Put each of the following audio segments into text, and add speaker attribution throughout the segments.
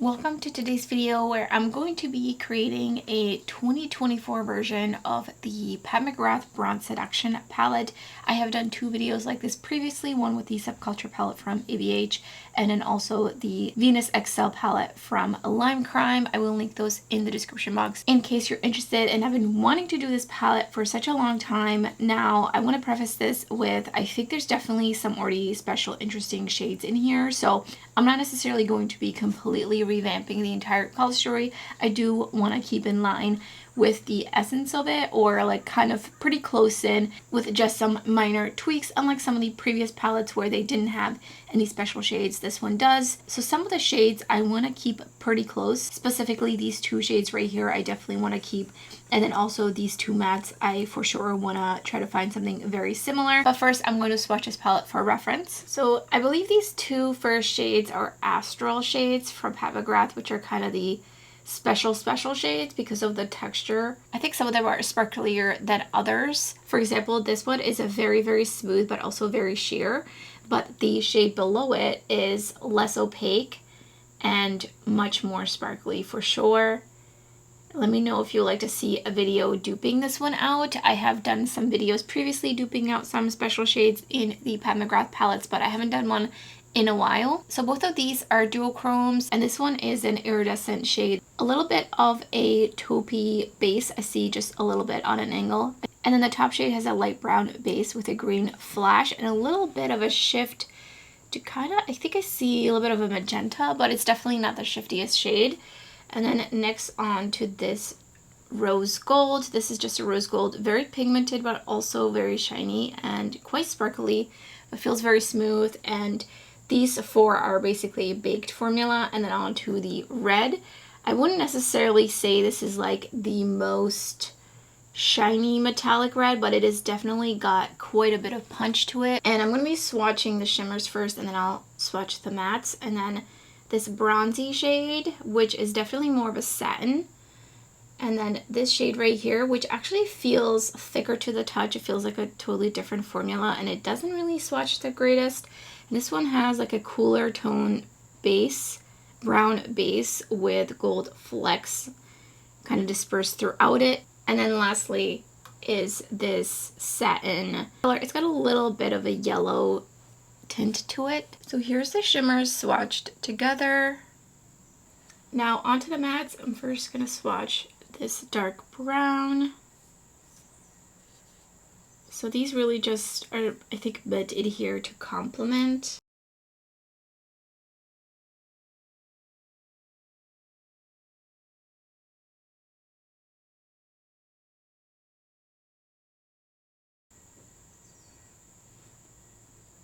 Speaker 1: Welcome to today's video where I'm going to be creating a 2024 version of the McGrath Bronze Seduction palette. I have done two videos like this previously, one with the Subculture palette from ABH and then also the Venus XL palette from Lime Crime. I will link those in the description box in case you're interested, and I've been wanting to do this palette for such a long time. Now, I want to preface this with I think there's definitely some already special interesting shades in here, so I'm not necessarily going to be completely revamping the entire color story. I do want to keep in line with the essence of it, or like kind of pretty close in with just some minor tweaks, unlike some of the previous palettes where they didn't have any special shades. This one does. So some of the shades I want to keep pretty close, specifically these two shades right here I definitely want to keep, and then also these two mattes I for sure want to try to find something very similar. But first I'm going to swatch this palette for reference. So I believe these two first shades are Astral shades from McGrath, which are kind of the special shades because of the texture. I think some of them are sparklier than others. For example, this one is a very smooth but also very sheer, but the shade below it is less opaque and much more sparkly for sure. Let me know if you would like to see a video duping this one out. I have done some videos previously duping out some special shades in the McGrath palettes, but I haven't done one in a while. So both of these are duochromes, and this one is an iridescent shade. A little bit of a taupey base, I see just a little bit on an angle. And then the top shade has a light brown base with a green flash and a little bit of a shift to kind of, I think I see a little bit of a magenta, but it's definitely not the shiftiest shade. And then next on to this rose gold. This is just a rose gold, very pigmented but also very shiny and quite sparkly, but feels very smooth. And these four are basically a baked formula. And then on to the red. I wouldn't necessarily say this is like the most shiny metallic red, but it has definitely got quite a bit of punch to it. And I'm going to be swatching the shimmers first, and then I'll swatch the mattes. And then this bronzy shade, which is definitely more of a satin. And then this shade right here, which actually feels thicker to the touch. It feels like a totally different formula, and it doesn't really swatch the greatest. And this one has like a cooler tone base, brown base with gold flecks kind of dispersed throughout it. And then lastly is this satin color. It's got a little bit of a yellow tint to it. So here's the shimmers swatched together. Now onto the mattes. I'm first going to swatch this dark brown. So these really just are, I think, meant in here to complement.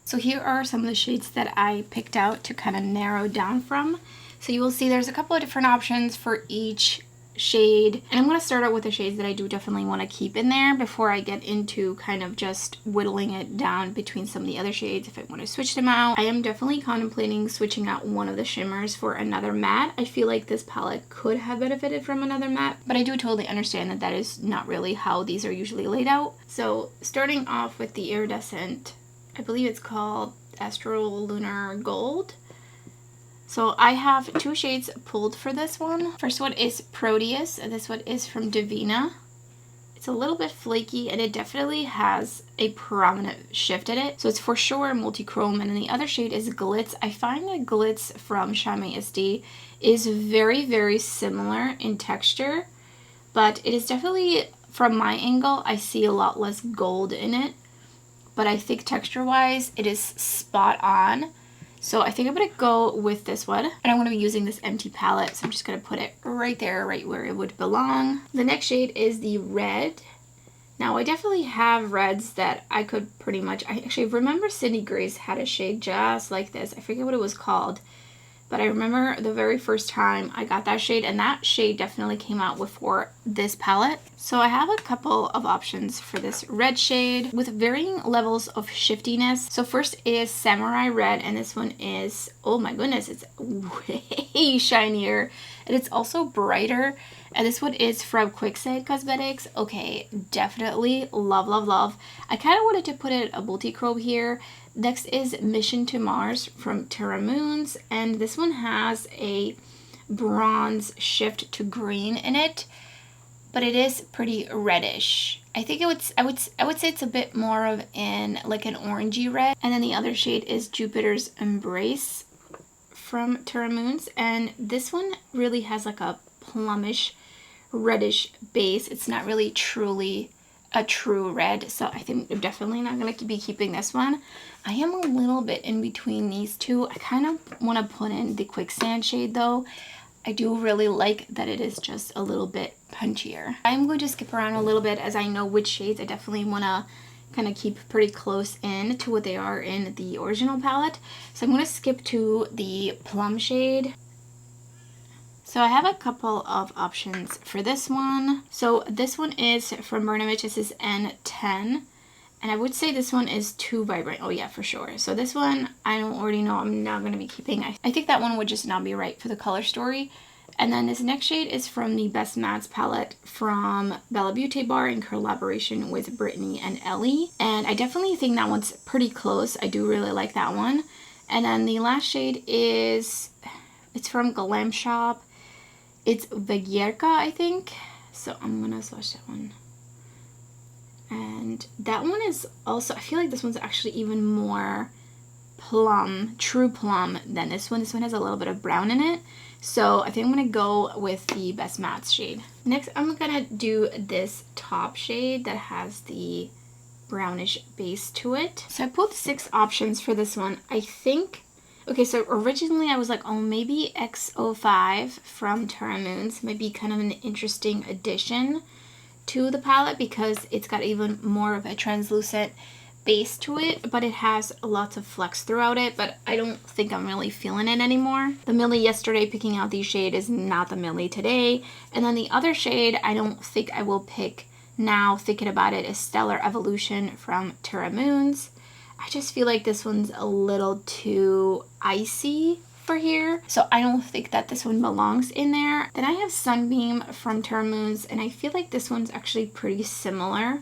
Speaker 1: So here are some of the shades that I picked out to kind of narrow down from. So you will see there's a couple of different options for each shade, and I'm going to start out with the shades that I do definitely want to keep in there before I get into kind of just whittling it down between some of the other shades if I want to switch them out. I am definitely contemplating switching out one of the shimmers for another matte. I feel like this palette could have benefited from another matte, but I do totally understand that that is not really how these are usually laid out. So starting off with the iridescent, I believe it's called Astral Lunar Gold. So I have two shades pulled for this one. First one is Proteus, and this one is from Devinah. It's a little bit flaky, and it definitely has a prominent shift in it. So it's for sure multi-chrome. And then the other shade is Glitz. I find that Glitz from ShineBySD is very similar in texture, but it is definitely, from my angle, I see a lot less gold in it. But I think texture-wise, it is spot on. So I think I'm going to go with this one, and I'm going to be using this empty palette, so I'm just going to put it right there, right where it would belong. The next shade is the red. Now I definitely have reds that I could pretty much, I actually remember Cindy Grace had a shade just like this. I forget what it was called, but I remember the very first time I got that shade, and that shade definitely came out before this palette. So I have a couple of options for this red shade with varying levels of shiftiness. So first is Samurai Red, and this one is, oh my goodness, it's way shinier, and it's also brighter. And this one is from Quicksand Cosmetics. Okay, definitely love. I kind of wanted to put it a multi-chrome here. Next is Mission to Mars from Terra, and this one has a bronze shift to green in it, but it is pretty reddish. I think I would say it's a bit more of an like an orangey red. And then the other shade is Jupiter's Embrace from Terra Moons, and this one really has like a plumish reddish base. It's not really truly a true red, so I think I'm definitely not going to be keeping this one. I am a little bit in between these two. I kind of want to put in the Quicksand shade though. I do really like that it is just a little bit punchier. I'm going to skip around a little bit as I know which shades I definitely want to kind of keep pretty close in to what they are in the original palette. So I'm going to skip to the Plum shade. So I have a couple of options for this one. So this one is from Burn Image. This is N10. And I would say this one is too vibrant. Oh yeah, for sure. So this one, I don't already know I'm not going to be keeping. I think that one would just not be right for the color story. And then this next shade is from the Best Mattes palette from Bella Beaute Bar in collaboration with Brittany and Ellie. And I definitely think that one's pretty close. I do really like that one. And then the last shade is, it's from Glam Shop. It's Vegierka, I think. So I'm going to swatch that one. And that one is also, I feel like this one's actually even more plum, true plum than this one. This one has a little bit of brown in it. So I think I'm going to go with the Best Mattes shade. Next, I'm going to do this top shade that has the brownish base to it. So I pulled 6 options for this one. I think, okay, so originally I was like, oh, maybe X05 from Terra Moons might be kind of an interesting addition to the palette because it's got even more of a translucent base to it, but it has lots of flex throughout it, but I don't think I'm really feeling it anymore. The Millie yesterday picking out these shade is not the Millie today. And then the other shade I don't think I will pick now thinking about it is Stellar Evolution from Terra Moons. I just feel like this one's a little too icy for here, so I don't think that this one belongs in there. Then I have Sunbeam from Terra Moons, and I feel like this one's actually pretty similar,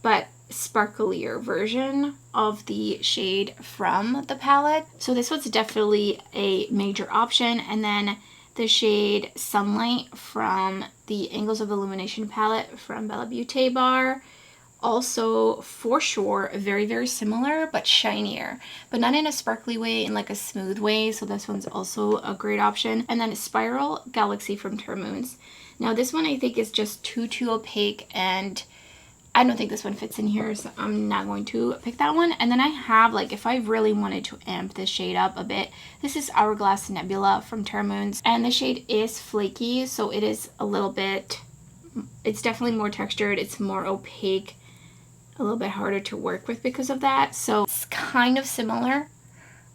Speaker 1: but sparklier version of the shade from the palette. So this one's definitely a major option. And then the shade Sunlight from the Angles of Illumination palette from Bella Beaute Bar. Also, for sure, very, very similar, but shinier. But not in a sparkly way, in like a smooth way. So this one's also a great option. And then Spiral Galaxy from Terra Moons. Now this one I think is just too opaque, and I don't think this one fits in here, so I'm not going to pick that one. And then I have, like, if I really wanted to amp this shade up a bit, this is Hourglass Nebula from Terra Moons. And the shade is flaky, so it is a little bit, it's definitely more textured, it's more opaque, a little bit harder to work with because of that. So it's kind of similar,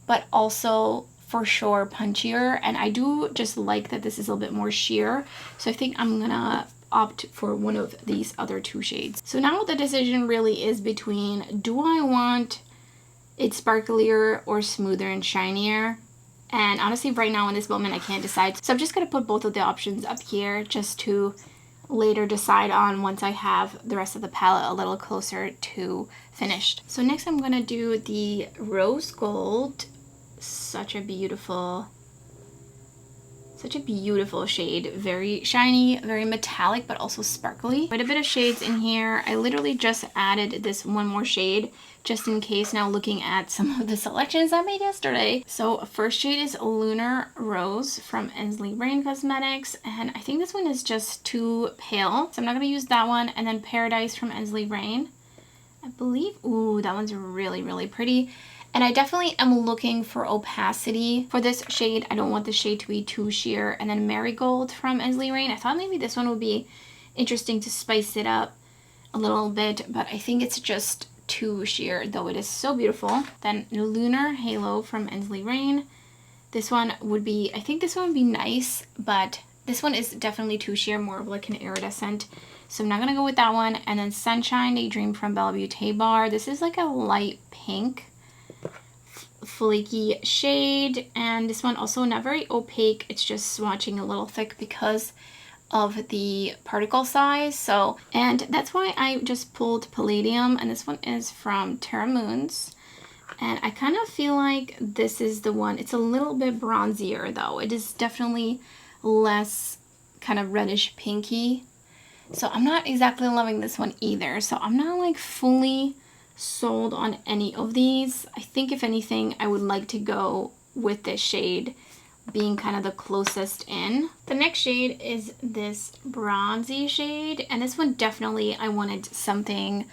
Speaker 1: but also for sure punchier. And I do just like that this is a little bit more sheer. So I think I'm gonna opt for one of these other 2 shades. So now the decision really is between, do I want it sparklier or smoother and shinier? And honestly, right now in this moment, I can't decide. So I'm just gonna put both of the options up here just to later decide on once I have the rest of the palette a little closer to finished. So next I'm gonna do the Rose Gold. Such a beautiful shade. Very shiny, very metallic, but also sparkly. Quite a bit of shades in here. I literally just added this one more shade just in case, now looking at some of the selections I made yesterday. So first shade is Lunar Rose from Ensley Rain Cosmetics, and I think this one is just too pale, so I'm not gonna use that one. And then Paradise from Ensley Rain, I believe. Ooh, that one's really, really pretty. And I definitely am looking for opacity for this shade. I don't want the shade to be too sheer. And then Marigold from Ensley Rain. I thought maybe this one would be interesting to spice it up a little bit, but I think it's just too sheer, though it is so beautiful. Then Lunar Halo from Ensley Rain. This one would be, I think this one would be nice, but this one is definitely too sheer, more of like an iridescent. So I'm not gonna go with that one. And then Sunshine Daydream from Bella Beaute Bar. This is like a light pink, flaky shade, and this one also not very opaque. It's just swatching a little thick because of the particle size. So, and that's why I just pulled Palladium, and this one is from Terra Moons. And I kind of feel like this is the one. It's a little bit bronzier though. It is definitely less kind of reddish pinky. So I'm not exactly loving this one either. So I'm not like fully sold on any of these. I think if anything, I would like to go with this shade being kind of the closest in. The next shade is this bronzy shade, and this one definitely I wanted something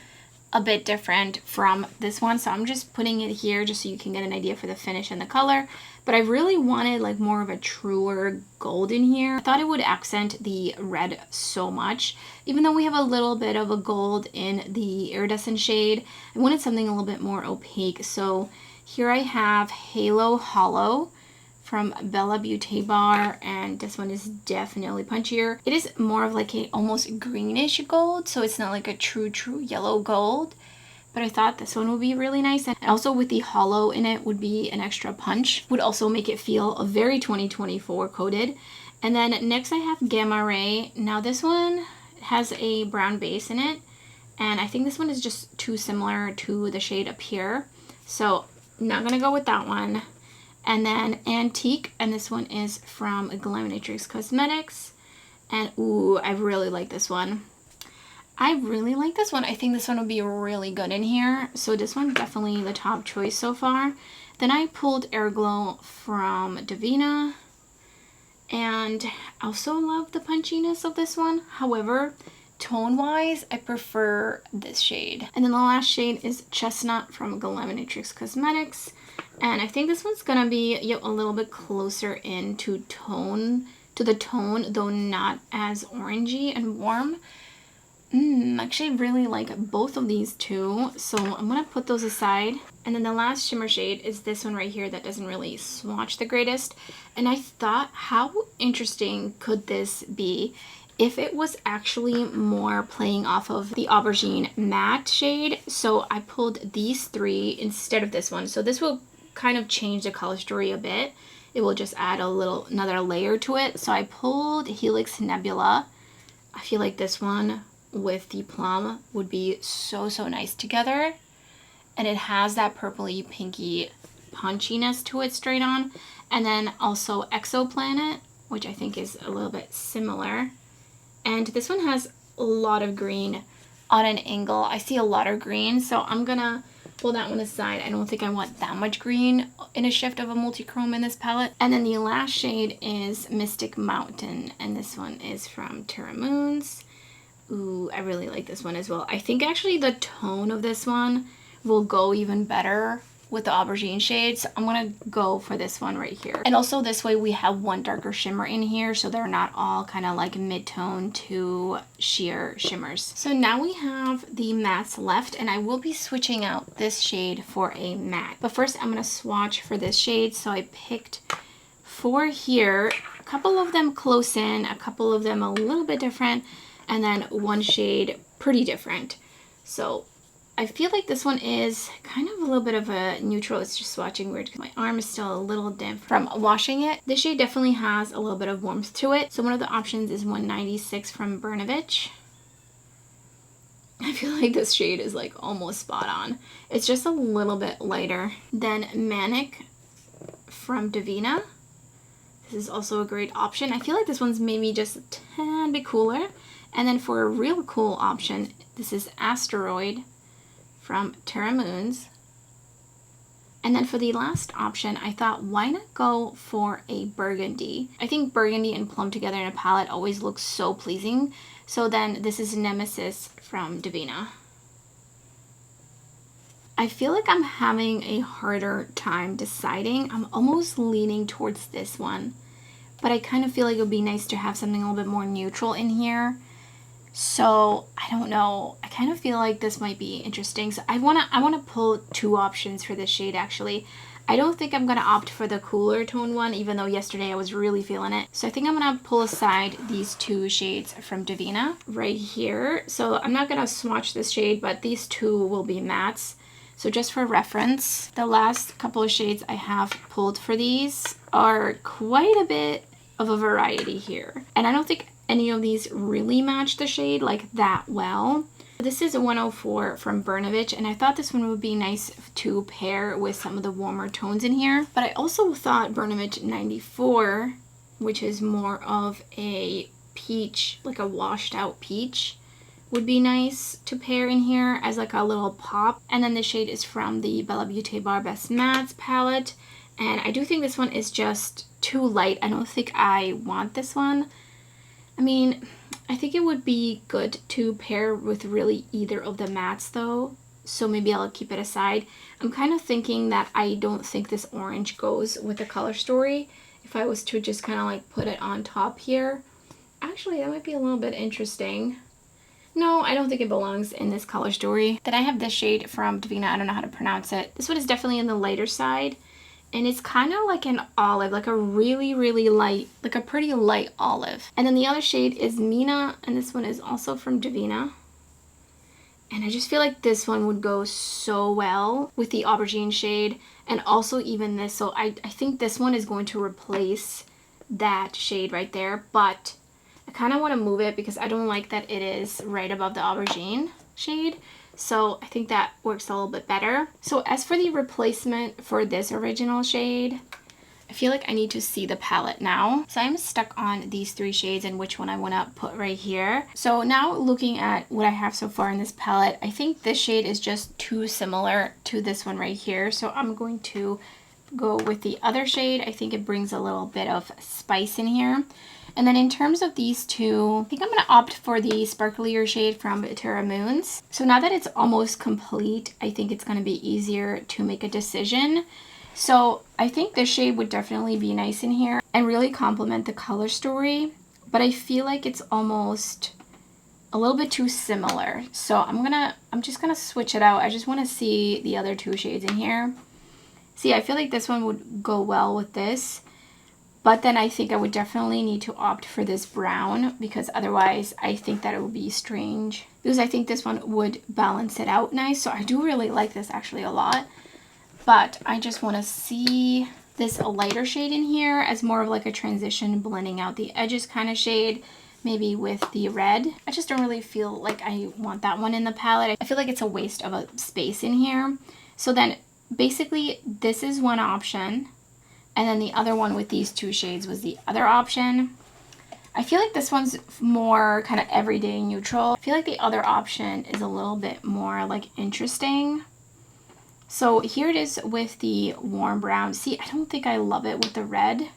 Speaker 1: a bit different from this one, so I'm just putting it here just so you can get an idea for the finish and the color. But I really wanted like more of a truer gold in here. I thought it would accent the red so much. Even though we have a little bit of a gold in the iridescent shade, I wanted something a little bit more opaque. So here I have Halo Hollow from Bella Beaute Bar, and this one is definitely punchier. It is more of like a almost greenish gold, so it's not like a true yellow gold. But I thought this one would be really nice, and also with the hollow in it would be an extra punch. Would also make it feel a very 2024 coated. And then next I have Gamma Ray. Now this one has a brown base in it, and I think this one is just too similar to the shade up here. So not gonna go with that one. And then Antique, and this one is from Glam Cosmetics. And ooh, I really like this one. I really like this one. I think this one would be really good in here. So this one definitely the top choice so far. Then I pulled Airglow from Devinah. And I also love the punchiness of this one. However, tone-wise, I prefer this shade. And then the last shade is Chestnut from Glam Cosmetics. And I think this one's gonna be a little bit closer into the tone, though not as orangey and warm. Actually really like both of these two, so I'm gonna put those aside. And then the last shimmer shade is this one right here that doesn't really swatch the greatest. And I thought, how interesting could this be if it was actually more playing off of the Aubergine matte shade? So I pulled these three instead of this one. So this will kind of change the color story a bit. It will just add another layer to it. So I pulled Helix Nebula. I feel like this one with the plum would be so nice together. And it has that purpley pinky punchiness to it straight on. And then also Exoplanet, which I think is a little bit similar. And this one has a lot of green on an angle. I see a lot of green, so I'm gonna pull that one aside. I don't think I want that much green in a shift of a multi-chrome in this palette. And then the last shade is Mystic Mountain, and this one is from Terra Moons. Ooh, I really like this one as well. I think actually the tone of this one will go even better with the aubergine shades. I'm gonna go for this one right here. And also this way we have one darker shimmer in here, so they're not all kind of like mid-tone to sheer shimmers. So now we have the mattes left, and I will be switching out this shade for a matte. But first I'm gonna swatch for this shade. So I picked 4 here, a couple of them close in, a couple of them a little bit different, and then one shade pretty different. So I feel like this one is kind of a little bit of a neutral. It's just swatching weird because my arm is still a little damp from washing it. This shade definitely has a little bit of warmth to it. So one of the options is 196 from Bernovich. I feel like this shade is like almost spot on. It's just a little bit lighter. Then Manic from Devinah. This is also a great option. I feel like this one's maybe just a tad bit cooler. And then for a real cool option, this is Asteroid from Terra Moons. And then for the last option, I thought, why not go for a burgundy? I think burgundy and plum together in a palette always looks so pleasing. So then this is Nemesis from Devinah. I feel like I'm having a harder time deciding. I'm almost leaning towards this one, but I kind of feel like it would be nice to have something a little bit more neutral in here. So I don't know, I kind of feel like this might be interesting. So I wanna pull 2 options for this shade actually. I don't think I'm gonna opt for the cooler tone one, even though yesterday I was really feeling it. So I think I'm gonna pull aside these 2 shades from Devinah right here. So I'm not gonna swatch this shade, but these 2 will be mattes. So just for reference, the last couple of shades I have pulled for these are quite a bit of a variety here. And I don't think any of these really match the shade like that well. This is a 104 from Bernovich, and I thought this one would be nice to pair with some of the warmer tones in here. But I also thought Bernovich 94 which is more of a peach, like a washed out peach, would be nice to pair in here as like a little pop. And then the shade is from the Bella Beaute Bar Best Mattes palette. And I do think this one is just too light. I don't think I want this one. I mean, I think it would be good to pair with really either of the mattes though. So maybe I'll keep it aside. I'm kind of thinking that I don't think this orange goes with the color story. If I was to just kind of like put it on top here. Actually, that might be a little bit interesting. No, I don't think it belongs in this color story. Then I have this shade from Devinah. I don't know how to pronounce it. This one is definitely in the lighter side. And it's kind of like an olive, like a really, really light, like a pretty light olive. And then the other shade is Mina, and this one is also from Devinah. And I just feel like this one would go so well with the aubergine shade and also even this. So I think this one is going to replace that shade right there. But I kind of want to move it because I don't like that it is right above the aubergine shade. So I think that works a little bit better. So as for the replacement for this original shade, I feel like I need to see the palette now. So I'm stuck on these three shades and which one I want to put right here. So now looking at what I have so far in this palette, I think this shade is just too similar to this one right here. So I'm going to go with the other shade. I think it brings a little bit of spice in here. And then in terms of these two, I think I'm going to opt for the sparklier shade from Terra Moons. So now that it's almost complete, I think it's going to be easier to make a decision. So I think this shade would definitely be nice in here and really complement the color story. But I feel like it's almost a little bit too similar. So I'm just going to switch it out. I just want to see the other two shades in here. See, I feel like this one would go well with this. But then I think I would definitely need to opt for this brown because otherwise I think that it would be strange. Because I think this one would balance it out nice. So I do really like this actually a lot. But I just want to see this lighter shade in here as more of like a transition, blending out the edges kind of shade. Maybe with the red. I just don't really feel like I want that one in the palette. I feel like it's a waste of a space in here. So then basically this is one option. And then the other one with these two shades was the other option. I feel like this one's more kind of everyday neutral. I feel like the other option is a little bit more like interesting. So here it is with the warm brown. See, I don't think I love it with the red.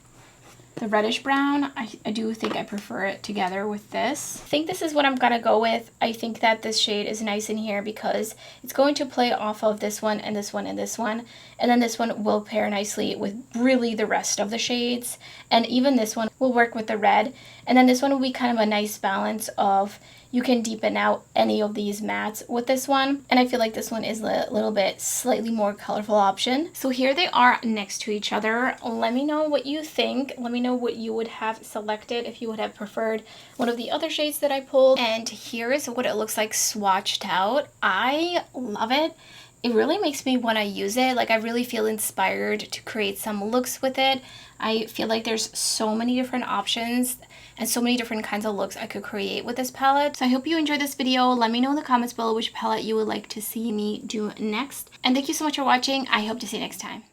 Speaker 1: The reddish brown, I do think I prefer it together with this. I think this is what I'm gonna go with. I think that this shade is nice in here because it's going to play off of this one and this one and this one. And then this one will pair nicely with really the rest of the shades. And even this one will work with the red. And then this one will be kind of a nice balance of you can deepen out any of these mattes with this one. And I feel like this one is a little bit slightly more colorful option. So here they are next to each other. Let me know what you think. Let me know what you would have selected if you would have preferred one of the other shades that I pulled. And here is what it looks like swatched out. I love it. It really makes me want to use it. Like I really feel inspired to create some looks with it. I feel like there's so many different options and so many different kinds of looks I could create with this palette. So I hope you enjoyed this video. Let me know in the comments below which palette you would like to see me do next. And thank you so much for watching. I hope to see you next time.